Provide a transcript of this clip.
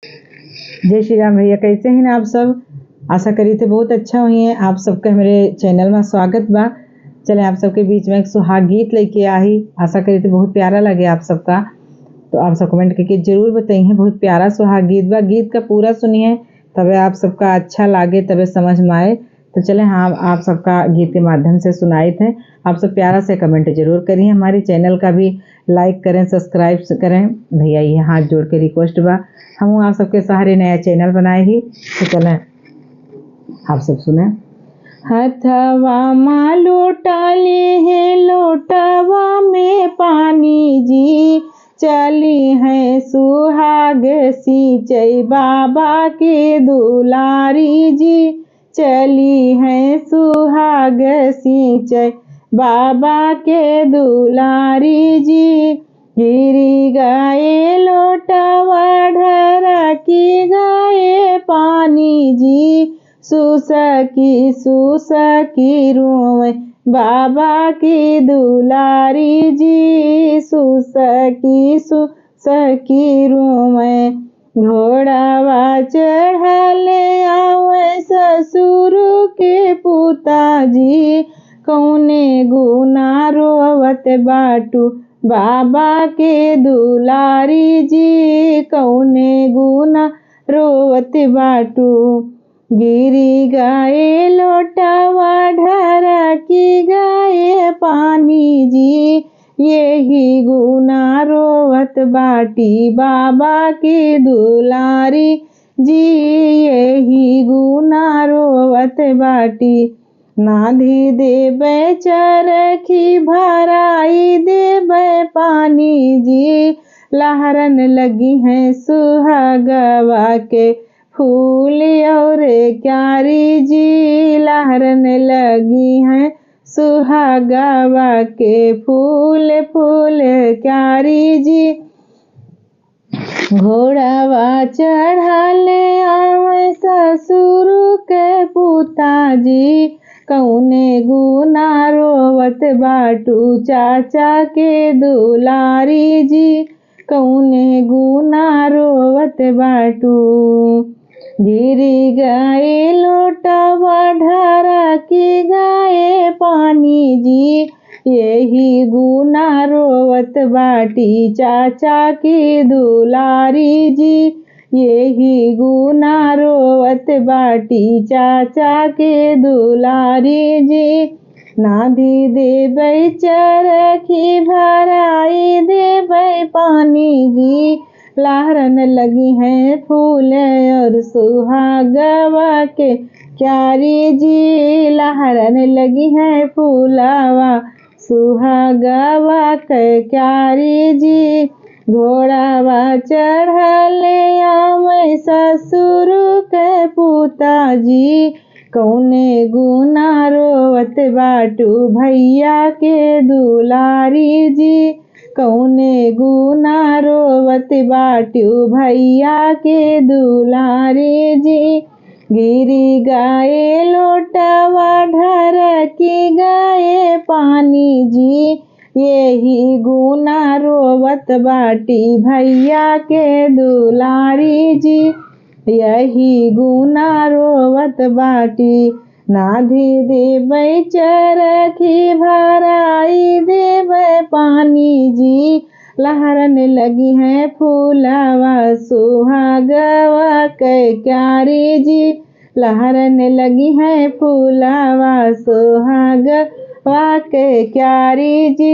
जय श्री राम भैया, कैसे हैं आप सब। आशा करी थे बहुत अच्छा हुई हैं। आप सबका मेरे चैनल में स्वागत बा। चले आप सबके बीच में एक सुहाग गीत लेके आई। आशा करी थे बहुत प्यारा लगे आप सबका, तो आप सब कमेंट करके जरूर बताइए। बहुत प्यारा सुहाग गीत बा। गीत का पूरा सुनिए तबे आप सबका अच्छा लागे, तबे समझ में आए। तो चले हाँ, आप सबका गीत के माध्यम से सुनाए थे। आप सब प्यारा से कमेंट जरूर करिए। हमारे चैनल का भी लाइक करें, सब्सक्राइब करें भैया, ये हाथ जोड़ के रिक्वेस्ट बा। हम आप सबके सहारे नया चैनल बनाए ही, तो चलें आप सब सुने। हथवा माँ लोटाले है, लोटवा में पानी जी, चली है सुहाग सिंचई बाबा के दुलारी जी, चली है सुहाग सिंचई बाबा के दुलारी जी। गिरी गए लोटवा ढरकी गए पानी जी, सुसकी रोवे बाबा की दुलारी जी, सुसकी रोवे। घोड़ावा चढ़ाले आवे ससुर के पुताजी, कौने गुना रोवत बाटू बाबा के दुलारी जी, कौने गुना रोवत बाटू। गिरी गए लोटवा ढरकी गए पानी जी, यही गुना रोवत बाटी बाबा की दुलारी जी, यही गुना रोवत बाटी। नाधी देबे चरखी भराई देबे पानी जी, लहरन लगी है सुहागवा के फूल और क्यारी जी, लहरन लगी है सुहागवा के फूल क्यारी जी। घोड़ावा चढ़ाले आवे ससुर के पुताजी, कौने गुना रोवत बाटू चाचा के दुलारी जी, कौने गुना रोवत बाटू। गिरी गए लोटवा ढरकी गए पानी जी, यही गुना रोवत बाटी चाचा की दुलारी जी, यही गुना रोवत बाटी चाचा के दुलारी जी। नाधी देबै चरखी भराई देबै पानी जी, लहरन लगी है फूल और सुहागवा के क्यारी जी, लहरन लगी है फूलवा सुहागवा के क्यारी जी। घोड़ावा चढ़ले आवे ससुर के पुताजी, कौने गुना रोवत बाटू भैया के दुलारी जी, कौने गुना रोवत बाटू भैया के दुलारी जी। गिरी गए लोटवा ढरकी गए पानी जी, यही गुना रोवत बाटी भैया के दुलारी जी, यही गुना रोवत बाटी। नाधी देबै चरखी भराई देबै पानी जी, लहरन लगी है फूलवा सुहागवा के क्यारी जी, लहरन लगी है फूलवा सुहागवा के क्यारी जी।